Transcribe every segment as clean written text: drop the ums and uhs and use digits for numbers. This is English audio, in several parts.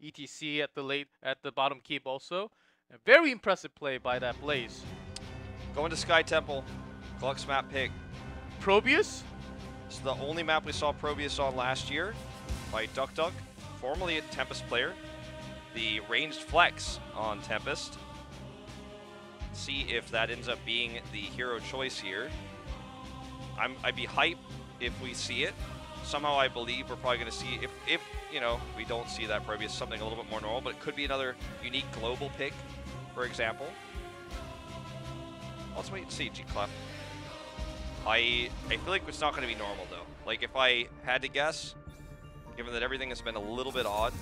ETC at the bottom keep also. A very impressive play by that Blaze. Going to Sky Temple. GLuck's map pick. Probius? It's the only map we saw Probius on last year by Duck, formerly a Tempest player. The ranged flex on Tempest. See if that ends up being the hero choice here. I'd be hyped if we see it. Somehow I believe we're probably going to see, if you know, we don't see that Probius, something a little bit more normal, but it could be another unique global pick, for example. Let's wait and see, GLuck. I feel like it's not going to be normal, though. Like, if I had to guess, given that everything has been a little bit odd.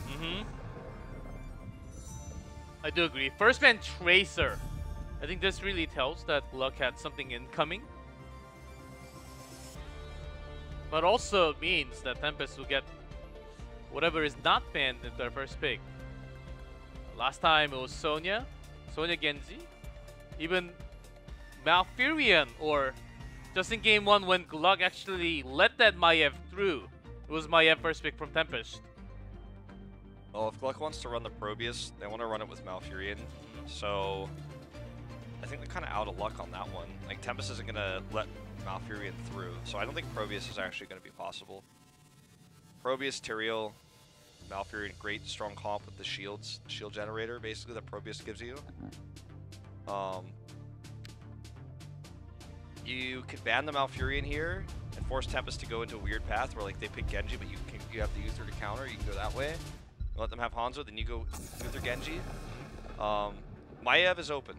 I do agree. First ban Tracer. I think this really tells that GLuck had something incoming. But also means that Tempest will get whatever is not banned in their first pick. Last time it was Sonya Genji, even Malfurion, or just in game 1 when GLuck actually let that Maiev through. It was Maiev first pick from Tempest. Well, if GLuck wants to run the Probius, they want to run it with Malfurion. So I think they're kind of out of luck on that one. Like, Tempest isn't going to let Malfurion through, so I don't think Probius is actually going to be possible. Probius, Tyrael, Malfurion, great strong comp with the shields, shield generator basically that Probius gives you. You could ban the Malfurion here and force Tempest to go into a weird path where like they pick Genji, but you have to use her to counter. You can go that way. Let them have Hanzo, then you go with their Genji. Maiev is open.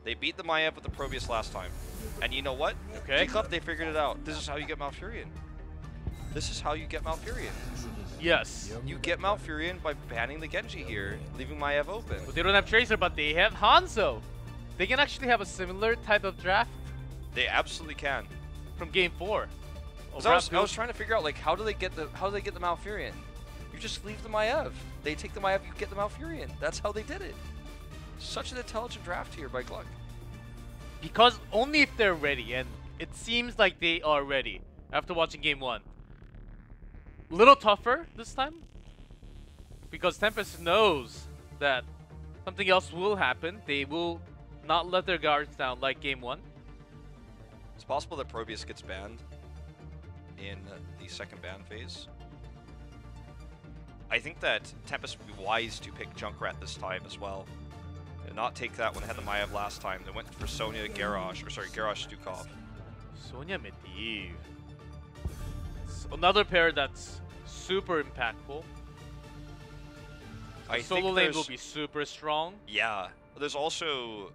They beat the Maiev with the Probius last time. And you know what? Okay. GLuck, they figured it out. This is how you get Malfurion. This is how you get Malfurion. Yes. You get Malfurion by banning the Genji here, leaving Maiev open. But they don't have Tracer, but they have Hanzo. They can actually have a similar type of draft They absolutely can. from game 4. I was trying to figure out like how do they get the Malfurion? You just leave the Maiev. They take the Maiev, you get the Malfurion. That's how they did it. Such an intelligent draft here by GLuck. Because only if they're ready, and it seems like they are ready after watching game 1. Little tougher this time, because Tempest knows that something else will happen. They will not let their guards down like game 1. It's possible that Probius gets banned in the second ban phase. I think that Tempest would be wise to pick Junkrat this time as well. And not take that when they had the Maiev last time. They went for Sonya Garrosh, or sorry, Garrosh Stukov. Sonya Medivh. It's another pair that's super impactful. I Solo think lane will be super strong. Yeah. There's also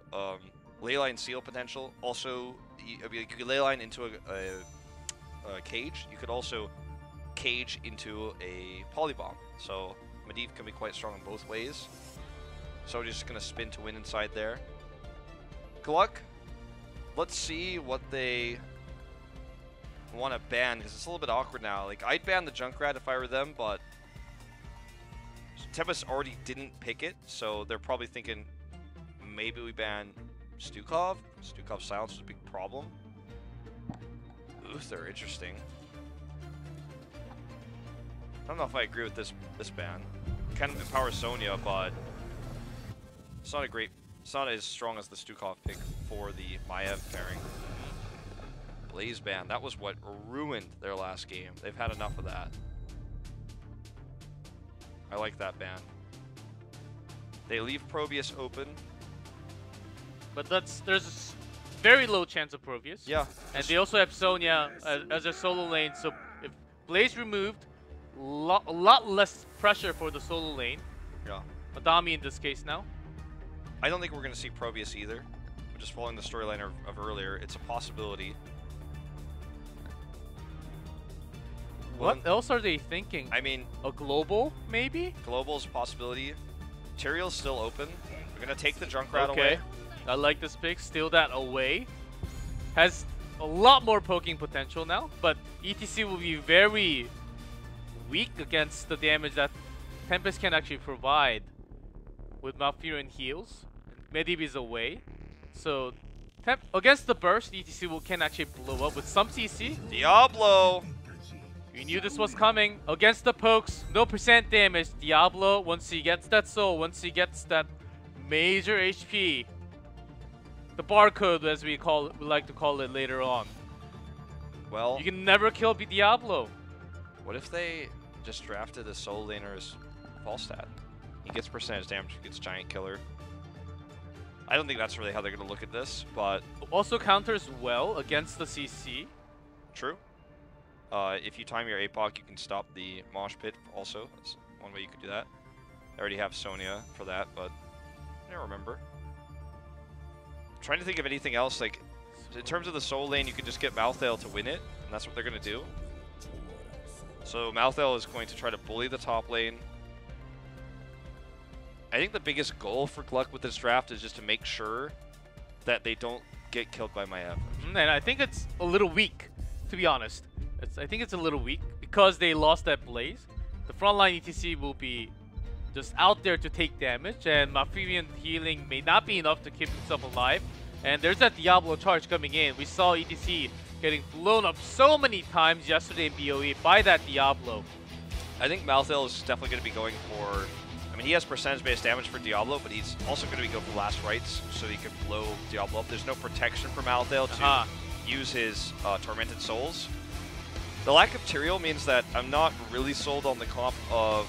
leyline seal potential. Also, you could leyline into a cage. You could also cage into a polybomb. So Medivh can be quite strong in both ways. So just gonna spin to win inside there. GLuck, let's see what they want to ban, because it's a little bit awkward now. Like, I'd ban the Junkrat if I were them, but Tempest already didn't pick it, so they're probably thinking maybe we ban Stukov. Stukov's silence is a big problem. Uther, interesting. I don't know if I agree with this ban. Kind of empowers Sonya, but it's not as strong as the Stukov pick for the Maiev pairing. Blaze ban, that was what ruined their last game. They've had enough of that. I like that ban. They leave Probius open. But there's a very low chance of Probius. Yeah. And they also have Sonya as a solo lane, so if Blaze removed, a lot less pressure for the solo lane. Yeah. Madami in this case now. I don't think we're going to see Probius either. We're just following the storyline of earlier. It's a possibility. What else are they thinking? I mean, a global, maybe? Global's a possibility. Tyrael's still open. We're going to take the Junkrat away. I like this pick. Steal that away. Has a lot more poking potential now, but ETC will be very weak against the damage that Tempest can actually provide with Malfurion heals. Medivh is away. So against the burst, ETC can actually blow up with some CC. Diablo! We knew this was coming. Against the pokes, no percent damage. Diablo, once he gets that soul, once he gets that major HP, the barcode as we like to call it later on. Well, You can never kill Diablo. what if they just drafted a soul laner's Falstad? He gets percentage damage, he gets giant killer. I don't think that's really how they're going to look at this, but Also counters well against the CC. true. If you time your APOC, you can stop the mosh pit also. That's one way you could do that. I already have Sonya for that, but I don't remember. I'm trying to think of anything else. Like, in terms of the soul lane, you could just get Malthael to win it, and that's what they're going to do. So Malthael is going to try to bully the top lane. I think the biggest goal for GLuck with this draft is just to make sure that they don't get killed by Maiev. And I think it's a little weak, to be honest. I think it's a little weak because they lost that Blaze. The frontline ETC will be just out there to take damage, and Malfurion healing may not be enough to keep himself alive. And there's that Diablo charge coming in. We saw ETC getting blown up so many times yesterday in BOE by that Diablo. I think Malthael is definitely going to be going for... I mean, he has percentage-based damage for Diablo, but he's also going to be going for last rites so he can blow Diablo up. There's no protection for Malthael to use his Tormented Souls. The lack of Tyrael means that I'm not really sold on the comp of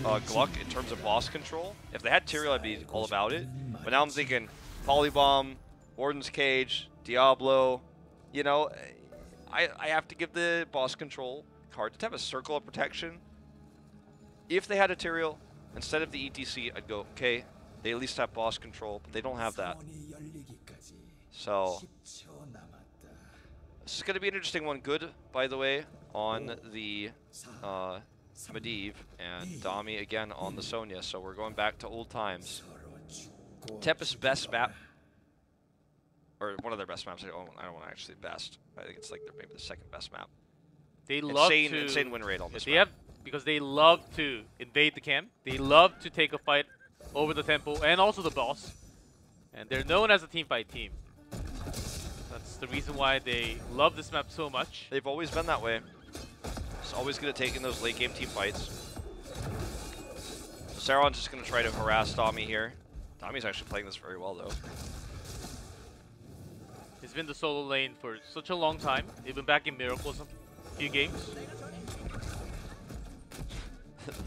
GLuck in terms of boss control. If they had Tyrael, I'd be all about it. But now I'm thinking Polybomb, Warden's Cage, Diablo. You know, I have to give the boss control card to Tempest. Circle of Protection. If they had a Tyrael, instead of the ETC, I'd go, okay, they at least have boss control, but they don't have that. So, this is going to be an interesting one. Good, by the way, on the Medivh, and Dami again on the Sonya, so we're going back to old times. Tempest's best map, or one of their best maps, I don't want to actually best. I think it's like maybe the second best map. They love insane win rate on this they map. Because they love to invade the camp. They love to take a fight over the temple and also the boss. And they're known as a teamfight team. That's the reason why they love this map so much. They've always been that way. It's always good at taking those late game team fights. So Sauron's just going to try to harass Dami here. Dami's actually playing this very well though. He's been the solo lane for such a long time. Even back in Miracles a few games.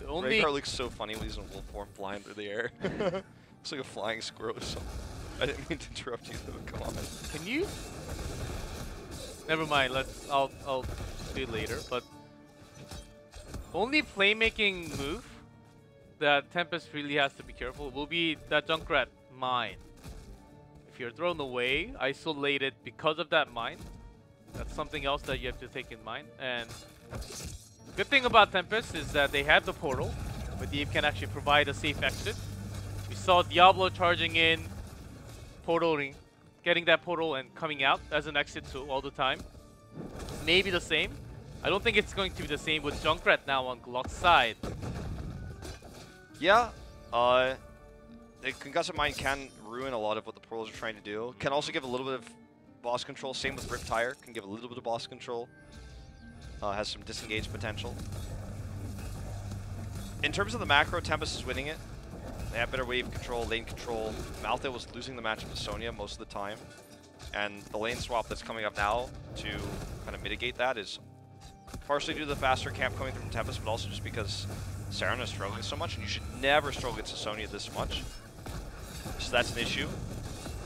Rhaegar looks so funny when he's in wolf form flying through the air. Looks like a flying squirrel or something. I didn't mean to interrupt you though, come on. Can you? Never mind, I'll do it later, but only playmaking move that Tempest really has to be careful will be that Junkrat mine. If you're thrown away, isolated because of that mine, that's something else that you have to take in mind. And the good thing about Tempest is that they have the portal. Medivh can actually provide a safe exit. We saw Diablo charging in, portaling, getting that portal and coming out as an exit tool all the time. Maybe the same. I don't think it's going to be the same with Junkrat now on GLuck's side. Yeah, the Concussive Mine can ruin a lot of what the portals are trying to do. Can also give a little bit of boss control. Same with Riptire, can give a little bit of boss control. Has some disengage potential. In terms of the macro, Tempest is winning it. They have better wave control, lane control. Malthael was losing the matchup to Sonya most of the time. And the lane swap that's coming up now to kind of mitigate that is partially due to the faster camp coming through from Tempest, but also just because Sauron is struggling so much, and you should never struggle against Sonya this much. So that's an issue.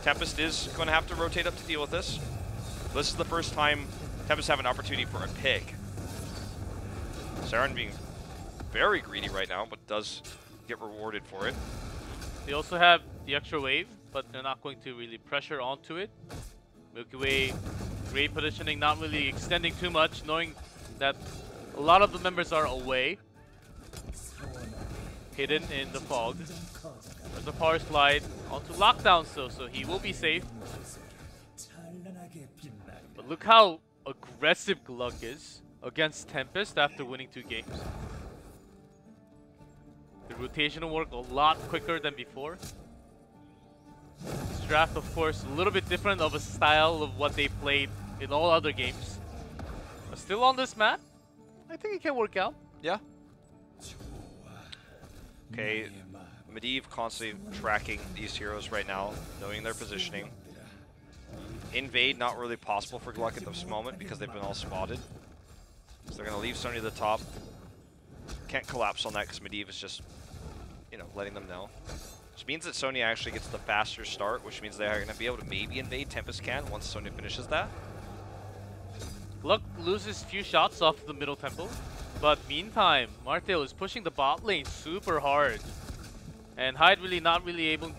Tempest is going to have to rotate up to deal with this. This is the first time Tempest have an opportunity for a pick. Sauron being very greedy right now, but does get rewarded for it. They also have the extra wave, but they're not going to really pressure onto it. Milky Way, great positioning, not really extending too much, knowing that a lot of the members are away. Hidden in the fog. There's a power slide onto lockdown still, so he will be safe. But look how aggressive GLuck is against Tempest after winning 2 games. The rotation will work a lot quicker than before. This draft, of course, a little bit different of a style of what they played in all other games. But still on this map, I think it can work out. Yeah. Okay, Medivh constantly tracking these heroes right now, knowing their positioning. Invade not really possible for GLuck at this moment because they've been all spotted. So they're going to leave Sonya to the top. Can't collapse on that because Medivh is just, you know, letting them know. Which means that Sonya actually gets the faster start, which means they're going to be able to maybe invade. Tempest can once Sonya finishes that. GLuck loses few shots off the middle temple, but meantime, Martel is pushing the bot lane super hard. And Hyde really not really able,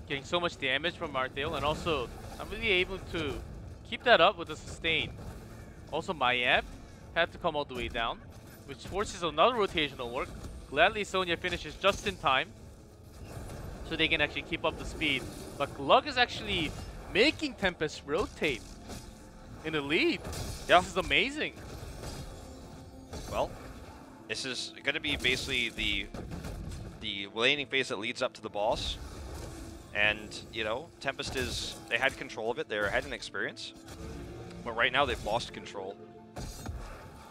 getting so much damage from Martel, and also not really able to keep that up with the sustain. Also, Maiev had to come all the way down, which forces another rotational work. Gladly Sonya finishes just in time, so they can actually keep up the speed. But GLuck is actually making Tempest rotate in the lead. Yeah. This is amazing. Well, this is going to be basically the laning phase that leads up to the boss. And, you know, Tempest is, they had control of it, they had an experience. But right now they've lost control.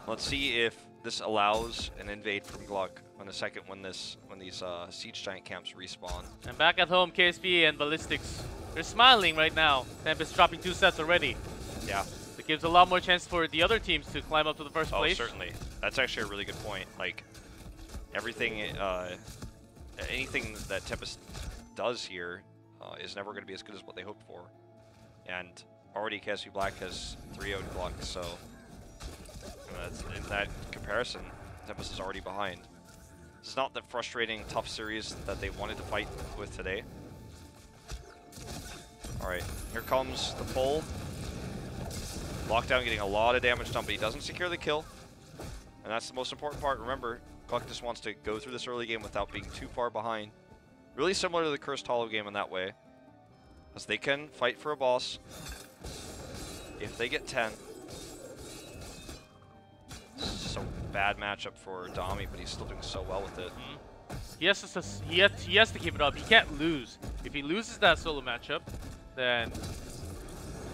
Let's see if this allows an invade from GLuck in a second when these siege giant camps respawn. And back at home, KSP and Ballistics, they're smiling right now. Tempest dropping 2 sets already. Yeah. It gives a lot more chance for the other teams to climb up to the first place. Oh, certainly. That's actually a really good point. Like, everything, anything that Tempest does here is never going to be as good as what they hoped for. And already KSP Black has 3-0'd GLuck, so in that comparison, Tempest is already behind. This is not the frustrating, tough series that they wanted to fight with today. Alright, here comes the pull. Lockdown getting a lot of damage done, but he doesn't secure the kill. And that's the most important part. Remember, GLuck just wants to go through this early game without being too far behind. Really similar to the Cursed Hollow game in that way. As they can fight for a boss if they get 10. This is just a bad matchup for Dami, but he's still doing so well with it. He has to keep it up. He can't lose. If he loses that solo matchup, then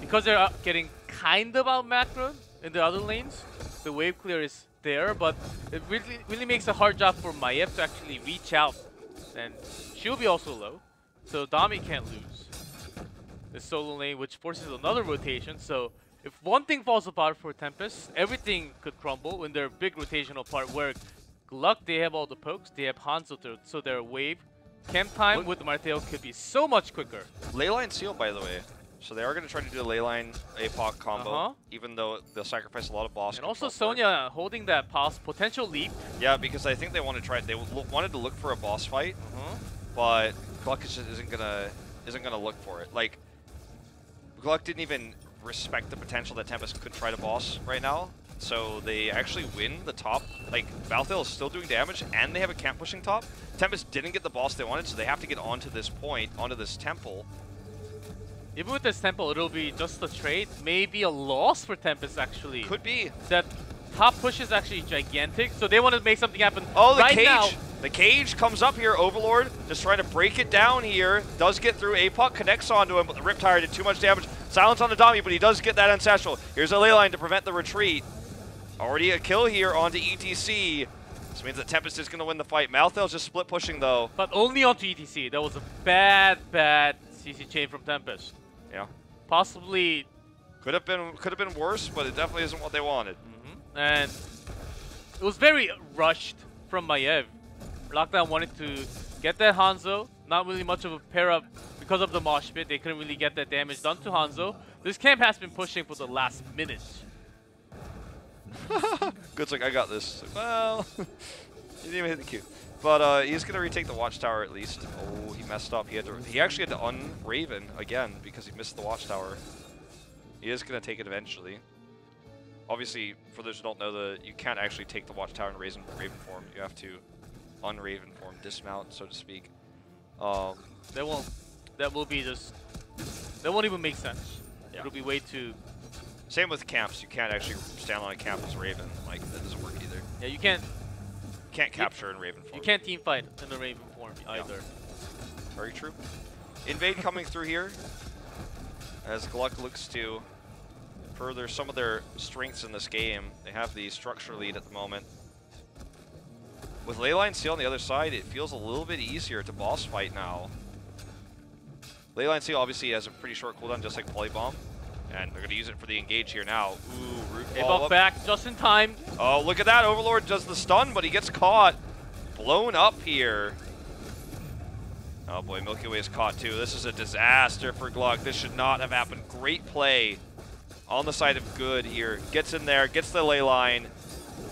because they're getting kind of out macroed in the other lanes, the wave clear is there, but it really makes a hard job for Maiev to actually reach out. And she'll be also low, so Dami can't lose the solo lane, which forces another rotation. So if one thing falls apart for Tempest, everything could crumble in their big rotational part where GLuck, they have all the pokes, they have Hanzo, so their wave camp time with Martel could be so much quicker. Leyline sealed, by the way. So they are going to try to do the Leyline APOC combo, even though they'll sacrifice a lot of boss. And also Sonya holding that potential leap. Yeah, because I think they want to try. They wanted to look for a boss fight, but GLuck just isn't gonna look for it. Like, GLuck didn't even respect the potential that Tempest could try to boss right now. So they actually win the top. Like, Valthale is still doing damage, and they have a camp pushing top. Tempest didn't get the boss they wanted, so they have to get onto this point, onto this temple. Even with this temple, it'll be just a trade. Maybe a loss for Tempest, actually. Could be. That top push is actually gigantic, so they want to make something happen the right cage. now. The cage comes up here. Overlord just trying to break it down here. Does get through. APOC connects onto him, but the Riptire did too much damage. Silence on the Dami, but he does get that Ancestral. Here's a Leyline to prevent the retreat. Already a kill here onto ETC. This means that Tempest is going to win the fight. Malthael's just split pushing, though. But only onto ETC. That was a bad CC chain from Tempest. Yeah. Possibly. Could have been worse, but it definitely isn't what they wanted. And it was very rushed from Maiev. Lockdown wanted to get that Hanzo. Not really much of a pair up because of the mosh pit. They couldn't really get that damage done to Hanzo. This camp has been pushing for the last minute. Good's like, I got this. Like, well, he didn't even hit the Q. But he's gonna retake the watchtower at least. Oh, he messed up. He actually had to unraven again because he missed the watchtower. He is gonna take it eventually. Obviously, for those who don't know, you can't actually take the watchtower in raven form. You have to unraven form, dismount, so to speak. That won't even make sense. Yeah. It'll be way too. Same with camps. You can't actually stand on a camp as Raven. Like, that doesn't work either. Yeah, you can't. Can't capture in Raven form. You can't team fight in the Raven form either. Yeah. Very true. Invade coming through here as GLuck looks to further some of their strengths in this game. They have the structure lead at the moment. With Leyline Seal on the other side, it feels a little bit easier to boss fight now. Leyline Seal obviously has a pretty short cooldown, just like Polybomb. And they're going to use it for the engage here now. Ooh, root follow-up. back just in time. Oh, look at that. Overlord does the stun, but he gets caught. Blown up here. Oh boy, Milky Way is caught too. This is a disaster for GLuck. This should not have happened. Great play on the side of good here. Gets in there, gets the ley line.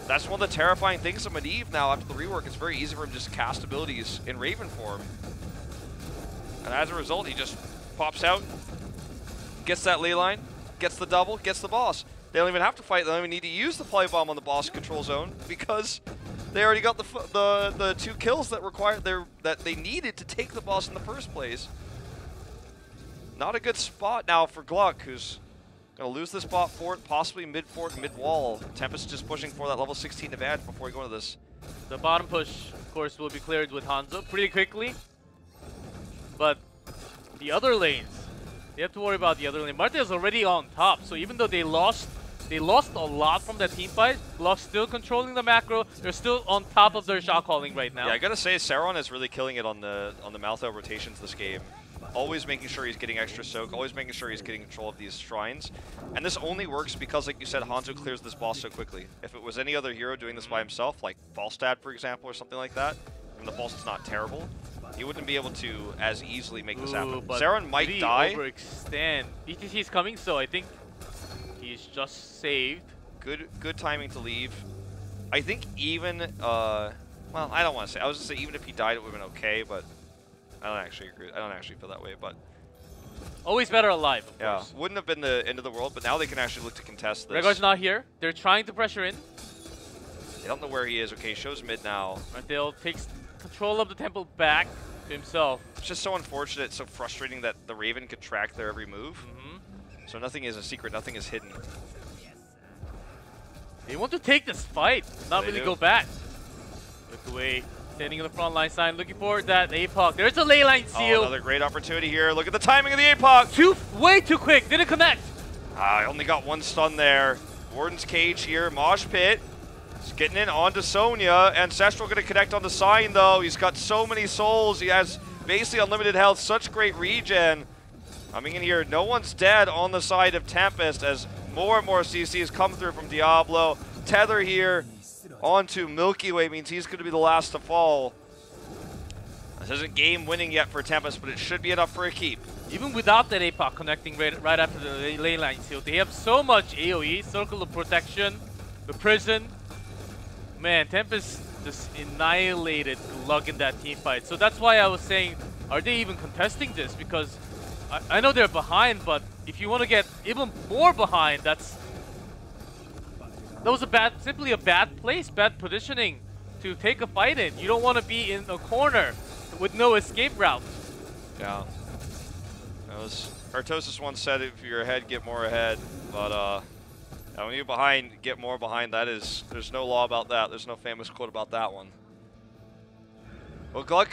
That's one of the terrifying things of Medivh now after the rework. It's very easy for him to just cast abilities in Raven form. And as a result, he just pops out, gets that ley line, gets the double, gets the boss. They don't even have to fight. They don't even need to use the Polybomb on the boss control zone because they already got the 2 kills that they needed to take the boss in the first place. Not a good spot now for GLuck, who's going to lose this bot fort, possibly mid-fort, mid-wall. Tempest just pushing for that level 16 advantage before we go into this. The bottom push, of course, will be cleared with Hanzo pretty quickly. But the other lanes, they have to worry about the other lane. Marte is already on top, so even though they lost a lot from that team fight, GLuck still controlling the macro. They're still on top of their shot calling right now. Yeah, I gotta say, Sauron is really killing it on the Malthael rotations this game. Always making sure he's getting extra soak, always making sure he's getting control of these shrines. And this only works because, like you said, Hanzo clears this boss so quickly. If it was any other hero doing this by himself, like Falstad, for example, or something like that, and the boss is not terrible, he wouldn't be able to as easily make this happen. Sauron might die. Overextend. BTC is coming, so I think he's just saved. Good timing to leave. I think even, well, I don't want to say. I was going to say even if he died, it would have been okay, but I don't actually agree. I don't actually feel that way, but always better alive, of course. Wouldn't have been the end of the world, but now they can actually look to contest this. Rhaegar's not here. They're trying to pressure in. They don't know where he is. Okay, he shows mid now. Martel takes control of the temple back to himself. It's just so unfortunate, so frustrating that the Raven could track their every move. So nothing is a secret, nothing is hidden. They want to take this fight, not really go back. Look away. Standing in the front line sign, looking for that APOC. There's a leyline seal. Oh, another great opportunity here. Look at the timing of the APOC. Way too quick. Didn't connect. I only got 1 stun there. Warden's Cage here. Mosh Pit. He's getting in onto Sonya. Ancestral going to connect on the sign, though. He's got so many souls. He has basically unlimited health. Such great regen. Coming in here. No one's dead on the side of Tempest as more and more CCs come through from Diablo. Tether here. Onto Milky Way means he's going to be the last to fall. This isn't game winning yet for Tempest, but it should be enough for a keep. Even without that APOC connecting right after the ley line seal, they have so much AoE, Circle of Protection, the prison. Man, Tempest just annihilated GLuck in that team fight. So that's why I was saying, are they even contesting this? Because I know they're behind, but if you want to get even more behind, that was simply a bad place, bad positioning to take a fight in. You don't want to be in a corner with no escape route. Yeah. Artosis once said, if you're ahead, get more ahead. But when you're behind, get more behind. There's no law about that. There's no famous quote about that one. Well, GLuck,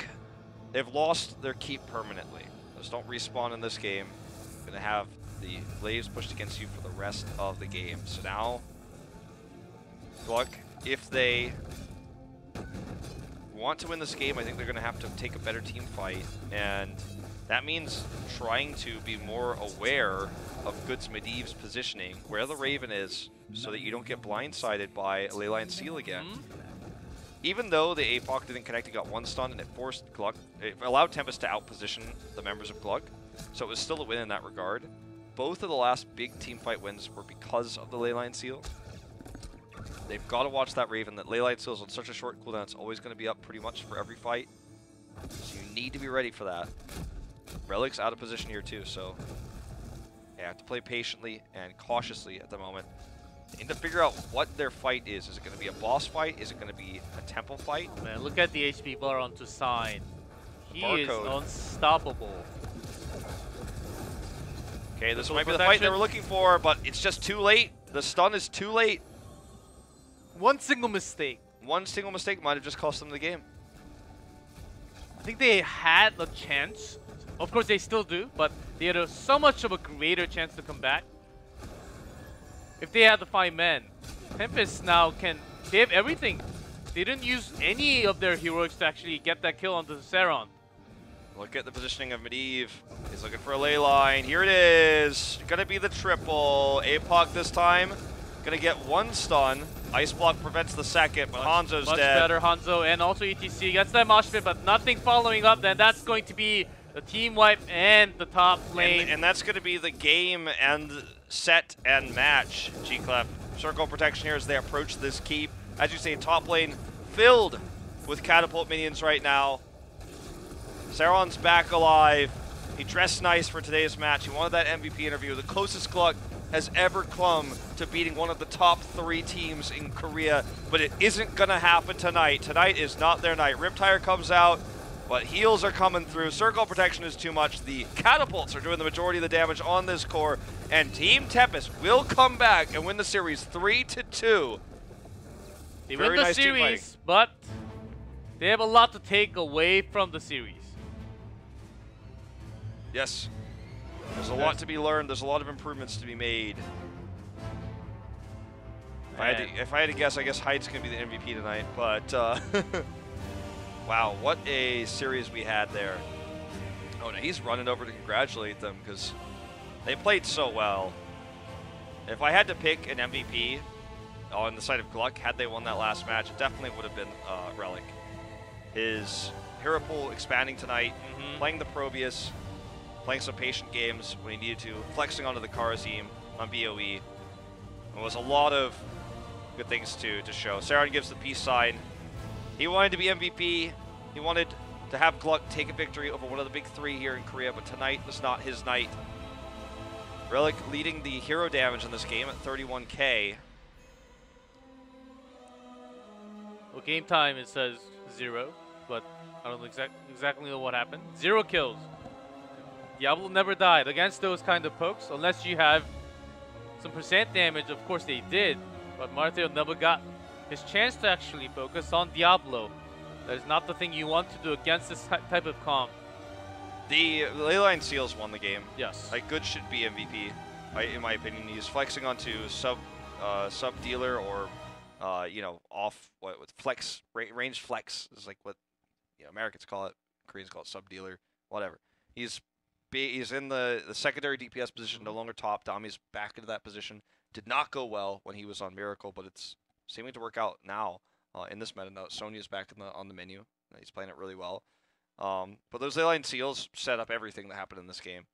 they've lost their keep permanently. Those don't respawn in this game. You're going to have the Blaze pushed against you for the rest of the game. So now, GLuck, if they want to win this game, I think they're going to have to take a better team fight, and that means trying to be more aware of Good's Medivh's positioning, where the Raven is, so that you don't get blindsided by a Leyline Seal again. Even though the APOC didn't connect, he got 1 stun, and it forced GLuck, it allowed Tempest to outposition the members of GLuck, so it was still a win in that regard. Both of the last big team fight wins were because of the Leyline Seal. They've got to watch that Raven. That Leyline Seal is on such a short cooldown, it's always going to be up pretty much for every fight. So you need to be ready for that. Relic's out of position here too, so you have to play patiently and cautiously at the moment. They need to figure out what their fight is. Is it going to be a boss fight? Is it going to be a temple fight? Man, look at the HP bar onto Sign. He is unstoppable. Okay, this might be the fight they were looking for, but it's just too late. The stun is too late. One single mistake might have just cost them the game. I think they had a chance. Of course, they still do, but they had so much of a greater chance to come back. if they had the 5 men, Tempest now they have everything. They didn't use any of their heroics to actually get that kill onto the Seron. Look at the positioning of Medivh. He's looking for a ley line. Here it is. Gonna be the triple. APOC this time. Gonna get 1 stun. Ice Block prevents the second, but Hanzo's much dead. Better, Hanzo, and also ETC gets that mosh pit, but nothing following up. Then that's going to be the team wipe and the top lane. And that's gonna be the game and set and match, GLuck. Circle protection here as they approach this keep. As you say, top lane filled with catapult minions right now. Seron's back alive. He dressed nice for today's match. He wanted that MVP interview. The closest GLuck has ever come to beating one of the top 3 teams in Korea, but it isn't gonna happen tonight. Tonight is not their night. Riptire comes out, but heals are coming through. Circle protection is too much. The catapults are doing the majority of the damage on this core, and Team Tempest will come back and win the series 3-2. They win the series, but they have a lot to take away from the series. Yes. There's a lot to be learned. There's a lot of improvements to be made. If I had to guess, I guess Hyde's going to be the MVP tonight. But, wow, what a series we had there. Oh, no, he's running over to congratulate them because they played so well. If I had to pick an MVP on the side of GLuck, had they won that last match, it definitely would have been Relic. His hero pool expanding tonight, playing the Probius, playing some patient games when he needed to, flexing onto the Kharazim on BOE. There was a lot of good things to show. Seron gives the peace sign. He wanted to be MVP. He wanted to have GLuck take a victory over one of the big 3 here in Korea, but tonight was not his night. Relic leading the hero damage in this game at 31k. Well, game time, it says 0, but I don't exactly know what happened. 0 kills. Diablo never died against those kind of pokes, unless you have some percent damage. Of course they did, but Martheo never got his chance to actually focus on Diablo. That is not the thing you want to do against this type of comp. The Leyline Seals won the game. Yes. Like, Good should be MVP, in my opinion. He's flexing onto sub dealer or you know, off with flex range flex is like what Americans call it, Koreans call it sub dealer, whatever. He's in the secondary DPS position, no longer top. Dami's back into that position. Did not go well when he was on Miracle, but it's seeming to work out now in this meta. Now Sonya's back on the menu. He's playing it really well. But those Leyline Seals set up everything that happened in this game.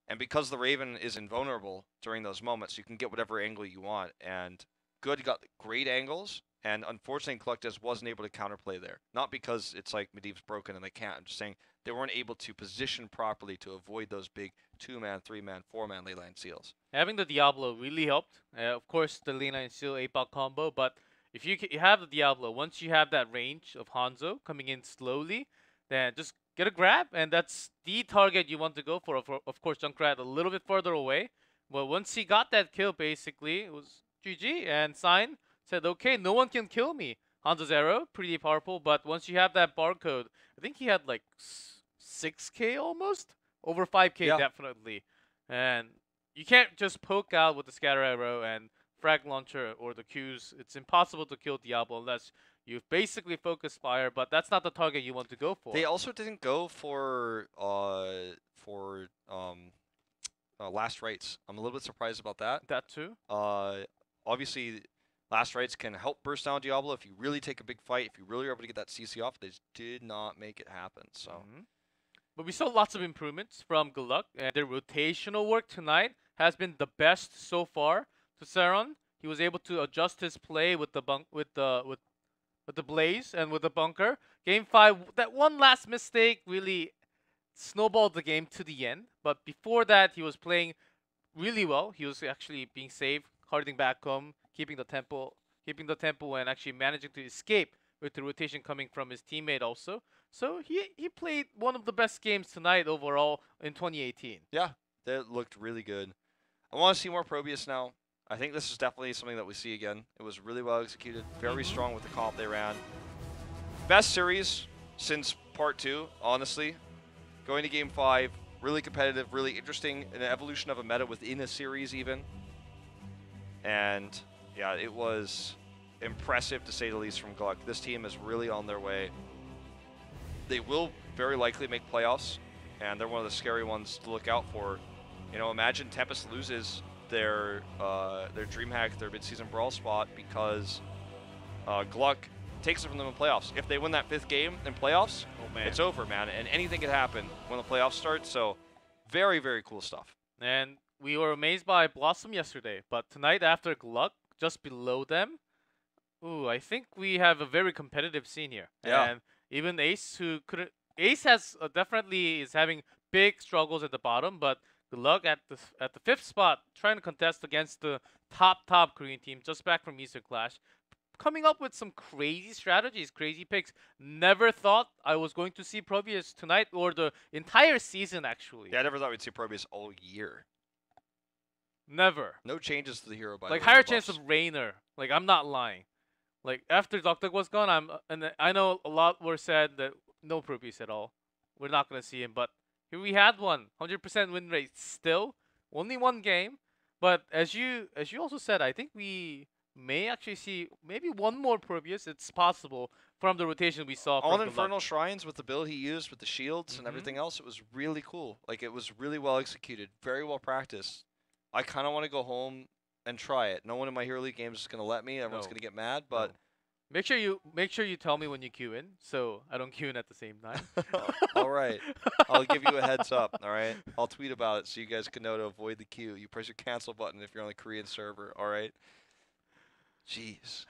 And because the Raven is invulnerable during those moments, you can get whatever angle you want. And Good got great angles, and unfortunately GLuck just wasn't able to counterplay there. Not because it's like Medivh's broken and they can't. I'm just saying they weren't able to position properly to avoid those big 2-man, 3-man, 4-man Leyline Seals. Having the Diablo really helped. Of course, the Leyline Seal APOC combo, but if you have the Diablo, once you have that range of Hanzo coming in slowly, then just get a grab, and that's the target you want to go for. Of course, Junkrat a little bit further away, but once he got that kill, basically, it was GG, and Sign said, okay, no one can kill me. Hanzo's arrow, pretty powerful, but once you have that barcode, I think he had like 6k almost? Over 5k, yeah. Definitely. And you can't just poke out with the scatter arrow and frag launcher or the Qs. It's impossible to kill Diablo unless you've basically focused fire, but that's not the target you want to go for. They also didn't go for last rites. I'm a little bit surprised about that. That too. Obviously, last rites can help burst down Diablo if you really take a big fight, if you really are able to get that CC off. They just did not make it happen. So, but we saw lots of improvements from GLuck, and their rotational work tonight has been the best so far. To Seron, he was able to adjust his play with the blaze and with the bunker. Game 5, that one last mistake really snowballed the game to the end. But before that, he was playing really well. He was actually being safe, harding back home, keeping the tempo, and actually managing to escape with the rotation coming from his teammate also. So he played one of the best games tonight overall in 2018. Yeah, that looked really good. I want to see more Probius now. I think this is definitely something that we see again. It was really well executed, very strong with the comp they ran. Best series since part 2, honestly. Going to game 5, really competitive, really interesting, an evolution of a meta within a series even. And yeah, it was impressive to say the least from GLuck. This team is really on their way. They will very likely make playoffs, and they're one of the scary ones to look out for. You know, imagine Tempest loses their DreamHack, their mid-season brawl spot, because GLuck takes it from them in playoffs. If they win that 5th game in playoffs, Oh man, it's over, man. And anything can happen when the playoffs start. So, very, very cool stuff. And we were amazed by Blossom yesterday, but tonight after GLuck, just below them, ooh, I think we have a very competitive scene here. Yeah. And even Ace, who couldn't, Ace has definitely is having big struggles at the bottom, but GLuck at the 5th spot, trying to contest against the top Korean team, just back from Eastern Clash, coming up with some crazy strategies, crazy picks. Never thought I was going to see Probius tonight or the entire season, actually. Yeah, I never thought we'd see Probius all year. Never. No changes to the hero, by the Like way. higher no chance buffs. of Rainer. Like, I'm not lying. Like after Dog was gone, and I know a lot were said that no Probius at all. We're not gonna see him, but here we had one, 100% win rate still, only one game. But as you also said, I think we may actually see maybe one more Probius. It's possible from the rotation we saw. On from Infernal Shrines with the build he used with the shields and Mhm. everything else, it was really cool. Like, it was really well executed, very well practiced. I kind of want to go home and try it. No one in my Hero League games is going to let me. Everyone's No. going to get mad, but Make sure you tell me when you queue in, so I don't queue in at the same time. all right. I'll give you a heads up, all right? I'll tweet about it so you guys can know to avoid the queue. You press your cancel button if you're on the Korean server, all right? Jeez.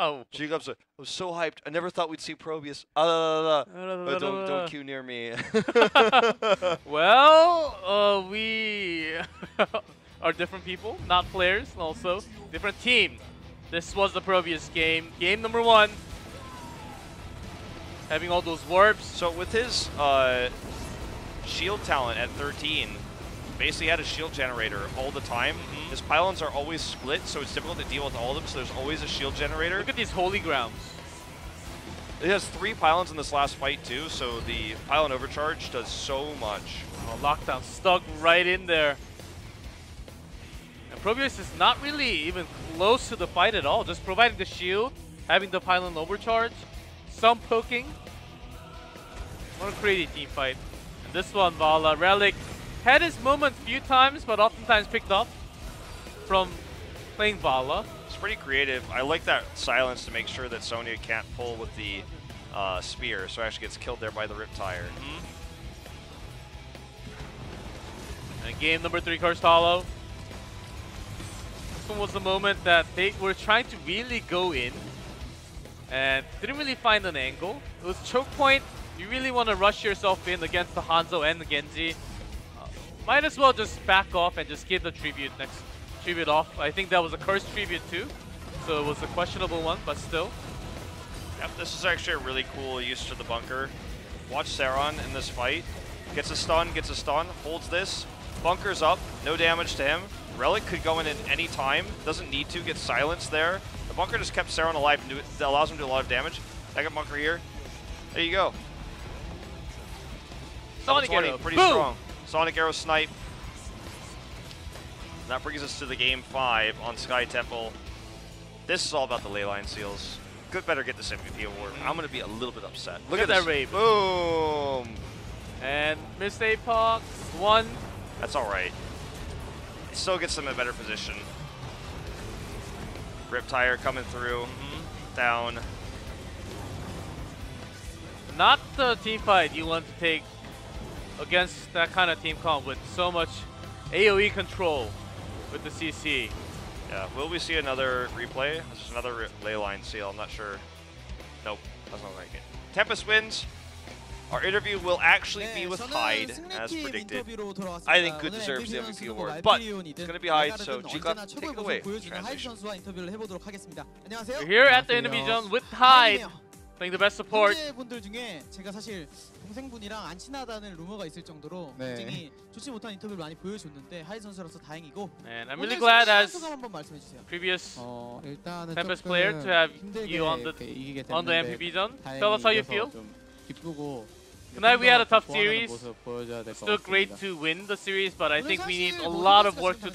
Oh. GLuck's like, I was so hyped. I never thought we'd see Probius. Don't queue near me. Well, we are different people, not players, also different team. This was the Probius game. Game number 1. Having all those warps. So with his shield talent at 13, basically had a shield generator all the time. Mhm. His pylons are always split, so it's difficult to deal with all of them, so there's always a shield generator. Look at these holy grounds. It has 3 pylons in this last fight too, so the pylon overcharge does so much. Oh, lockdown stuck right in there. And Probius is not really even close to the fight at all, just providing the shield, having the pylon overcharge, some poking. What a crazy team fight. And this one, Vala, Relic, had his moment a few times, but oftentimes picked up from playing Vala. It's pretty creative. I like that silence to make sure that Sonya can't pull with the spear, so actually gets killed there by the Riptire. And game number 3, Cursed Hollow. This one was the moment that they were trying to really go in and didn't really find an angle. It was choke point. You really want to rush yourself in against the Hanzo and the Genji. Might as well just back off and just give the tribute off. I think that was a cursed tribute too, so it was a questionable one, but still. Yep, this is actually a really cool use to the bunker. Watch Saron in this fight. Gets a stun, holds this, bunkers up, no damage to him. Relic could go in at any time, doesn't need to, gets silenced there. The bunker just kept Saron alive and that allows him to do a lot of damage. Second bunker here. There you go. Sonic Arrow, pretty boom! strong. Sonic Arrow snipe. That brings us to the game 5 on Sky Temple. This is all about the Leyline Seals. Good better get this MVP award. I'm going to be a little bit upset. Look at that Raven. Boom! And missed Apox, 1. That's alright. It still gets them in a better position. Riptire coming through. Down. Not the team fight you want to take against that kind of team comp with so much AoE control with the CC. Yeah, will we see another replay? This is another Leyline Seal, I'm not sure. Nope, doesn't look like it. Tempest wins. Our interview will actually be with Hyde, as predicted. I think good deserves the MVP award, but it's going to be Hyde, so GLuck, take it away. Translation. We're here at the enemy zone with Hyde, playing the best support. 분들 중에 제가 사실 동생분이랑 안 친하다는 루머가 있을 정도로 네. 굉장히 좋지 못한 인터뷰를 많이 보여줬는데 하이 선수라서 다행이고. And I'm really glad as 소감 한번 말씀해 주세요. previous 일단은 Tempest 조금 player to have 힘들게 you on the 이렇게 이기게 on the 됐는데 MVP zone. 다행히 Tell us how you 이겨서 feel. 좀 기쁘고 Tonight we had a tough 보완하는 series. 모습 보여줘야 될것 Still great 같습니다. to win the series, but I 오늘 think we need 사실 a 모든 lot of 선수가 work 지금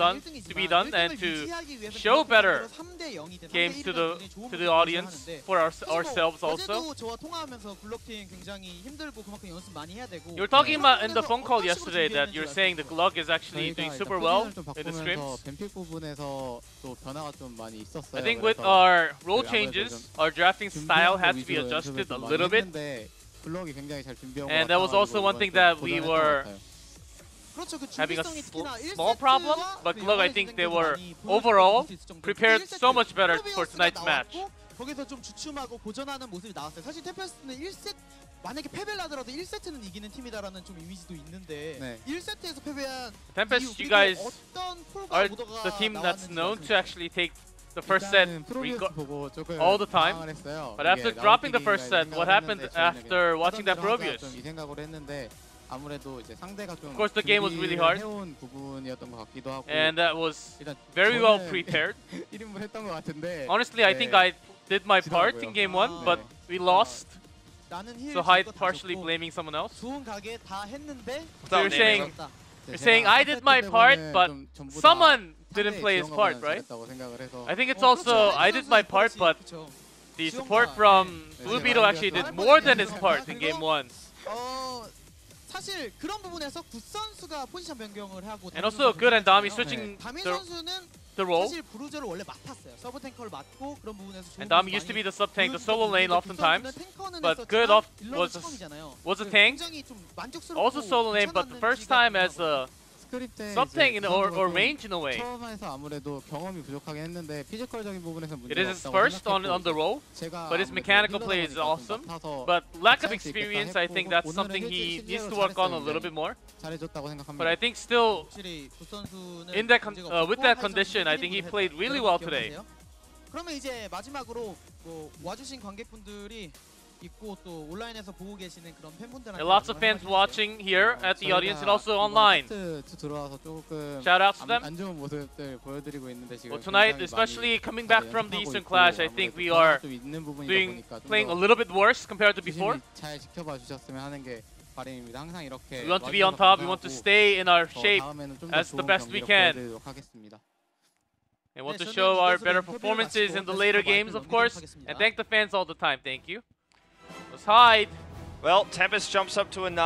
to be done and 1등을 to 유지하기 위해서 show better 3대 0이든 games 3대 1이든 to 좋은 the 모습을 audience 보여주는데 for 사실 뭐 ourselves also. 어제도 저와 통화하면서 글럭팀 굉장히 힘들고 그만큼 연습 많이 해야 되고 You were talking about in the 그런 phone call 부분에서 yesterday 어떤 that 식으로 you're 준비했는지 saying the 알고 GLuck is actually 저희가 doing 일단 super well 포지션을 좀 in the 바꾸면서 scrims. 뱀픽 부분에서 또 변화가 좀 많이 있었어요. I think with 그래서 our role 아무래도 changes, 좀 our drafting style 준비한 거 had to be 위주로 adjusted 연습을 a 좀 little 많이 bit. 했는데 블럭이 굉장히 잘 준비한 And 것 that was also 같아가지고 one thing 이번 that 좀 we 고전했던 were 것 같아요. 그렇죠. 그 having a 준비성이 특히나 small problem, 1세트와 but GLuck, I think they were 많이 overall 보여줄 수 있을 정도로 prepared 특히 so much better 1세트 for tonight's match. 나왔고, 거기서 좀 주춤하고 고전하는 모습이 나왔어요. 사실 템페스트는 1세트 만약에 패배를 하더라도 1세트는 이기는 팀이다라는 좀 이미지도 있는데 네. 1세트에서 패배한 Tempest, 이유, you guys 그리고 어떤 폴과 are 오더가 the team that's 나왔는지 known to 말씀해 actually take the first set 일단은 프로듀스 보고 조금 all the time. 당황을 했어요. But after 이게 dropping the 나올 first set, 생각을 what happened 했는데 저희는 after 그냥 watching that 하던 대로 Probius? 하자 좀 이 생각을 했는데 아무래도 이제 상대가 좀 Of course, the game was really hard. 해온 부분이었던 것 같기도 하고 And that was 일단 very well 저는 prepared. 1인분 했던 것 같은데 Honestly, I think I did my part in game one, 아. but we lost. 나는 힐 So Hyde 줄 거 다 partially 줬고 blaming someone else. 좋은 가게 다 했는데 So you're saying 졌다. you're saying I did my part, but someone didn't play his part, right? I think it's also I did my part, but the support from Blue Beetle actually did more than his part in game one. 사실 그런 부분에서 굿 선수가 포지션 변경을 하고 And also good and Dami 선수가 switching 다미 the 선수는 role. 사실 브루저를 원래 맡았어요. 서브 탱커를 맡고 그런 부분에서 좋은 And Dami 모습 used to be 많이 the sub tank, the 보여주고 solo lane 있는데 oftentimes. 굿 선수는 탱커는 but 했었지만 good off 딜러는 was 처음이잖아요. was a tank. 굉장히 좀 만족스럽고 Also solo lane, but the first time as a sub tank or range in a way. 처음에서 아무래도 경험이 부족하긴 했는데 피지컬적인 부분에서 It 문제가 is his 없다고 first on 생각했고 the roll, 제가 but his 아무래도 mechanical 힐러다 play is 보니까 좀 awesome. 맡아서 But lack of 잘할 수 있겠다 experience, I think 했고, that's 오늘은 something he 실제로 needs to work on a 잘했어요. little bit more. 잘해줬다고 생각합니다. But I think still 확실히 굿 선수는 in that 문제가 with 없었고 that 하이 condition, 선수는 I think he 힐링을 played 했다. really 여러분 well today. 기억하세요? 그러면 이제 마지막으로 뭐 와주신 관객분들이 있고 또 온라인에서 보고 계시는 그런 팬분들한테 And lots of fans watching here at the audience and also online. 들어와서 조금 Shout out to them. 안 좋은 모습들 보여드리고 있는데 지금 Well, tonight, 굉장히 especially 많이 coming back from the 연습하고 Eastern 있고 Clash, I think 아무래도 we are 좀 있는 부분이다 보니까 좀 playing a 더 little bit worse compared to before. 조심히 잘 지켜봐 주셨으면 하는 게 바람입니다. 항상 이렇게 We want to be on top. We want to stay in our 더 shape 다음에는 좀더 as the 좋은 best we 경기력 can. 보여드리도록 하겠습니다. and want to 저는 show our 이겨서 better 인터뷰를 performances 마치고 in the 다시 later 또 games, 마이크를 of course. 넘기도록 And 하겠습니다. thank the fans all the time. Thank you. Let's hide. Well, Tempest jumps up to a 9.